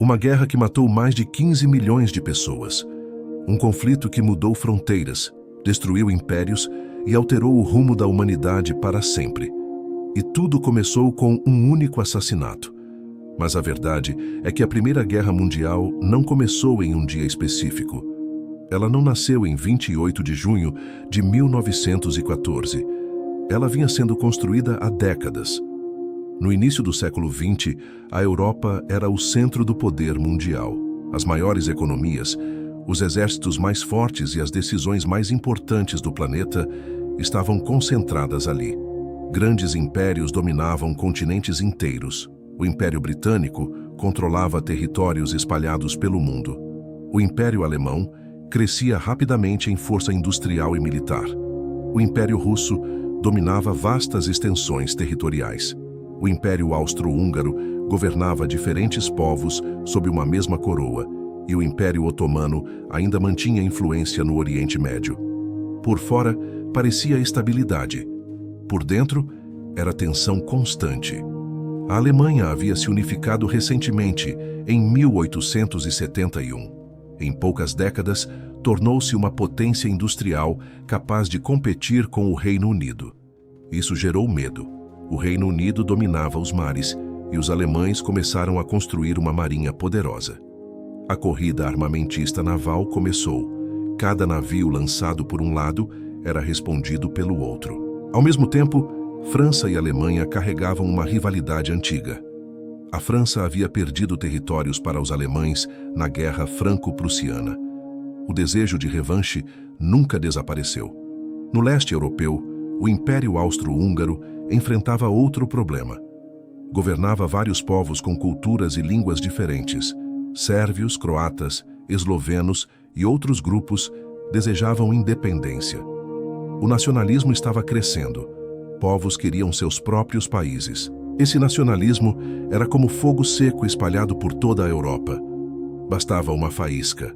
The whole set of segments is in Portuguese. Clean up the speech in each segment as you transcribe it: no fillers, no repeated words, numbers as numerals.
Uma guerra que matou mais de 15 milhões de pessoas. Um conflito que mudou fronteiras, destruiu impérios e alterou o rumo da humanidade para sempre. E tudo começou com um único assassinato. Mas a verdade é que a Primeira Guerra Mundial não começou em um dia específico. Ela não nasceu em 28 de junho de 1914. Ela vinha sendo construída há décadas. No início do século XX, a Europa era o centro do poder mundial. As maiores economias, os exércitos mais fortes e as decisões mais importantes do planeta estavam concentradas ali. Grandes impérios dominavam continentes inteiros. O Império Britânico controlava territórios espalhados pelo mundo. O Império Alemão crescia rapidamente em força industrial e militar. O Império Russo dominava vastas extensões territoriais. O Império Austro-Húngaro governava diferentes povos sob uma mesma coroa, e o Império Otomano ainda mantinha influência no Oriente Médio. Por fora, parecia estabilidade. Por dentro, era tensão constante. A Alemanha havia se unificado recentemente, em 1871. Em poucas décadas, tornou-se uma potência industrial capaz de competir com o Reino Unido. Isso gerou medo. O Reino Unido dominava os mares e os alemães começaram a construir uma marinha poderosa. A corrida armamentista naval começou. Cada navio lançado por um lado era respondido pelo outro. Ao mesmo tempo, França e Alemanha carregavam uma rivalidade antiga. A França havia perdido territórios para os alemães na Guerra Franco-Prussiana. O desejo de revanche nunca desapareceu. No leste europeu, o Império Austro-Húngaro enfrentava outro problema. Governava vários povos com culturas e línguas diferentes. Sérvios, croatas, eslovenos e outros grupos desejavam independência. O nacionalismo estava crescendo. Povos queriam seus próprios países. Esse nacionalismo era como fogo seco espalhado por toda a Europa. Bastava uma faísca.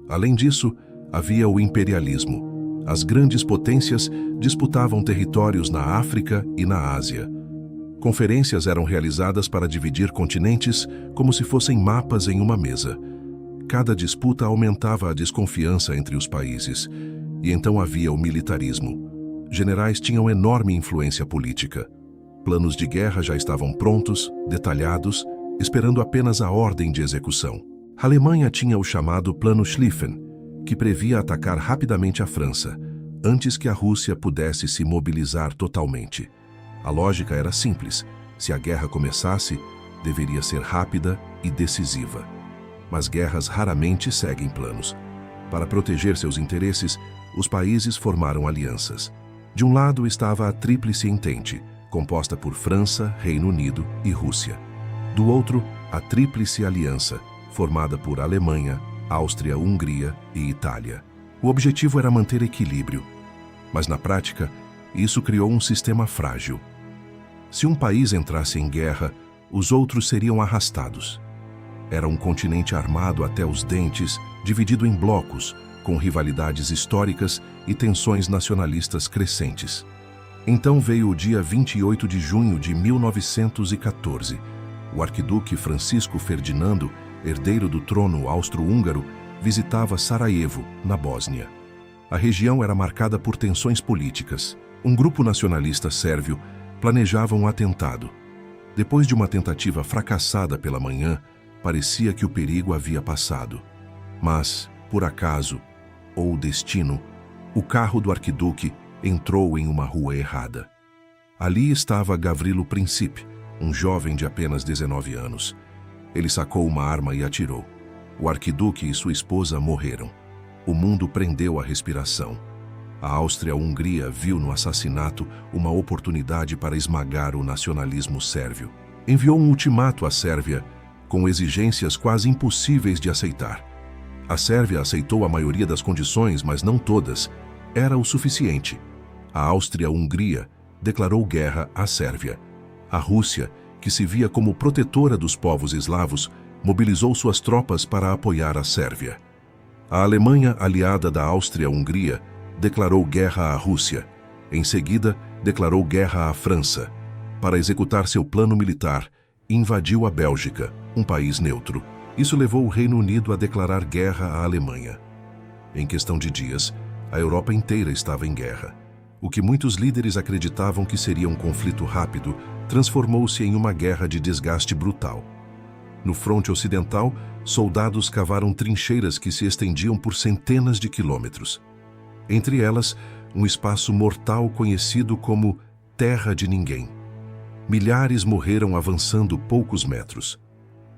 Além disso, havia o imperialismo. As grandes potências disputavam territórios na África e na Ásia. Conferências eram realizadas para dividir continentes como se fossem mapas em uma mesa. Cada disputa aumentava a desconfiança entre os países. E então havia o militarismo. Generais tinham enorme influência política. Planos de guerra já estavam prontos, detalhados, esperando apenas a ordem de execução. A Alemanha tinha o chamado Plano Schlieffen, que previa atacar rapidamente a França, antes que a Rússia pudesse se mobilizar totalmente. A lógica era simples. Se a guerra começasse, deveria ser rápida e decisiva. Mas guerras raramente seguem planos. Para proteger seus interesses, os países formaram alianças. De um lado estava a Tríplice Entente, composta por França, Reino Unido e Rússia. Do outro, a Tríplice Aliança, formada por Alemanha, Áustria, Hungria e Itália. O objetivo era manter equilíbrio, mas na prática, isso criou um sistema frágil. Se um país entrasse em guerra, os outros seriam arrastados. Era um continente armado até os dentes, dividido em blocos, com rivalidades históricas e tensões nacionalistas crescentes. Então veio o dia 28 de junho de 1914. O arquiduque Francisco Ferdinando, herdeiro do trono austro-húngaro, visitava Sarajevo, na Bósnia. A região era marcada por tensões políticas. Um grupo nacionalista sérvio planejava um atentado. Depois de uma tentativa fracassada pela manhã, parecia que o perigo havia passado. Mas, por acaso, ou destino, o carro do arquiduque entrou em uma rua errada. Ali estava Gavrilo Princip, um jovem de apenas 19 anos. Ele sacou uma arma e atirou. O arquiduque e sua esposa morreram. O mundo prendeu a respiração. A Áustria-Hungria viu no assassinato uma oportunidade para esmagar o nacionalismo sérvio. Enviou um ultimato à Sérvia, com exigências quase impossíveis de aceitar. A Sérvia aceitou a maioria das condições, mas não todas. Era o suficiente. A Áustria-Hungria declarou guerra à Sérvia. A Rússia, que se via como protetora dos povos eslavos, mobilizou suas tropas para apoiar a Sérvia. A Alemanha, aliada da Áustria-Hungria, declarou guerra à Rússia. Em seguida, declarou guerra à França. Para executar seu plano militar, invadiu a Bélgica, um país neutro. Isso levou o Reino Unido a declarar guerra à Alemanha. Em questão de dias, a Europa inteira estava em guerra. O que muitos líderes acreditavam que seria um conflito rápido, transformou-se em uma guerra de desgaste brutal. No fronte ocidental, soldados cavaram trincheiras que se estendiam por centenas de quilômetros. Entre elas, um espaço mortal conhecido como Terra de Ninguém. Milhares morreram avançando poucos metros.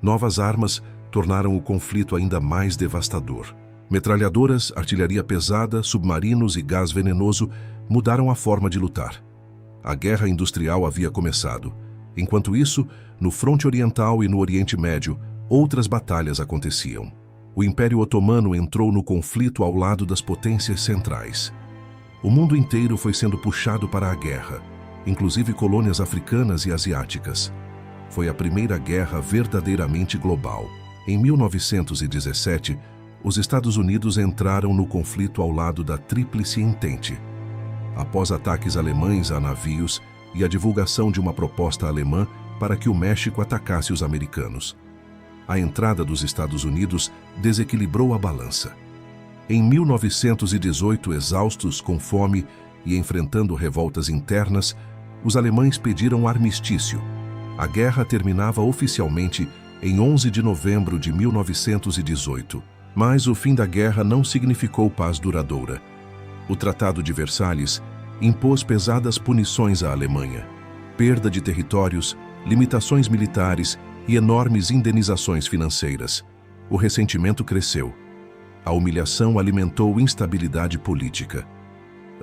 Novas armas tornaram o conflito ainda mais devastador. Metralhadoras, artilharia pesada, submarinos e gás venenoso mudaram a forma de lutar. A guerra industrial havia começado. Enquanto isso, no fronte oriental e no Oriente Médio, outras batalhas aconteciam. O Império Otomano entrou no conflito ao lado das potências centrais. O mundo inteiro foi sendo puxado para a guerra, inclusive colônias africanas e asiáticas. Foi a primeira guerra verdadeiramente global. Em 1917, os Estados Unidos entraram no conflito ao lado da Tríplice Entente. Após ataques alemães a navios e a divulgação de uma proposta alemã para que o México atacasse os americanos. A entrada dos Estados Unidos desequilibrou a balança. Em 1918, exaustos, com fome e enfrentando revoltas internas, os alemães pediram armistício. A guerra terminava oficialmente em 11 de novembro de 1918. Mas o fim da guerra não significou paz duradoura. O Tratado de Versalhes impôs pesadas punições à Alemanha, perda de territórios, limitações militares e enormes indenizações financeiras. O ressentimento cresceu. A humilhação alimentou instabilidade política.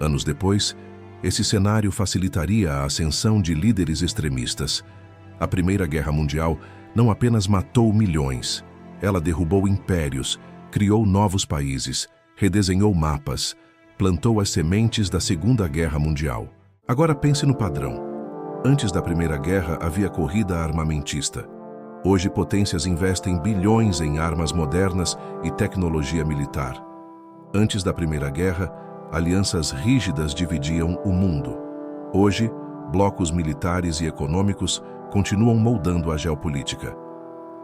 Anos depois, esse cenário facilitaria a ascensão de líderes extremistas. A Primeira Guerra Mundial não apenas matou milhões, ela derrubou impérios, criou novos países, redesenhou mapas, plantou as sementes da Segunda Guerra Mundial. Agora pense no padrão. Antes da Primeira Guerra havia corrida armamentista. Hoje potências investem bilhões em armas modernas e tecnologia militar. Antes da Primeira Guerra, alianças rígidas dividiam o mundo. Hoje, blocos militares e econômicos continuam moldando a geopolítica.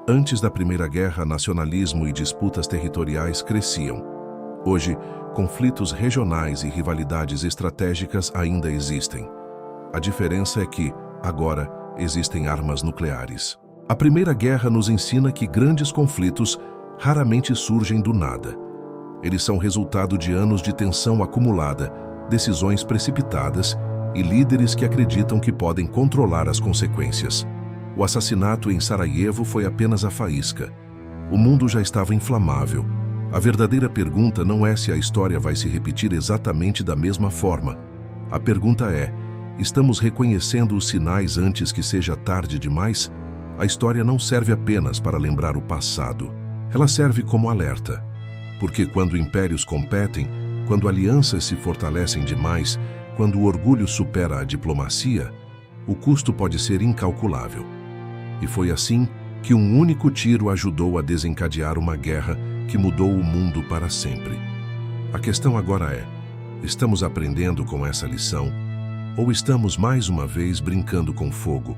Antes da Primeira Guerra, nacionalismo e disputas territoriais cresciam. Hoje, conflitos regionais e rivalidades estratégicas ainda existem. A diferença é que, agora, existem armas nucleares. A Primeira Guerra nos ensina que grandes conflitos raramente surgem do nada. Eles são resultado de anos de tensão acumulada, decisões precipitadas e líderes que acreditam que podem controlar as consequências. O assassinato em Sarajevo foi apenas a faísca. O mundo já estava inflamável. A verdadeira pergunta não é se a história vai se repetir exatamente da mesma forma. A pergunta é: estamos reconhecendo os sinais antes que seja tarde demais? A história não serve apenas para lembrar o passado. Ela serve como alerta. Porque quando impérios competem, quando alianças se fortalecem demais, quando o orgulho supera a diplomacia, o custo pode ser incalculável. E foi assim que um único tiro ajudou a desencadear uma guerra que mudou o mundo para sempre. A questão agora é: estamos aprendendo com essa lição? Ou estamos mais uma vez brincando com fogo?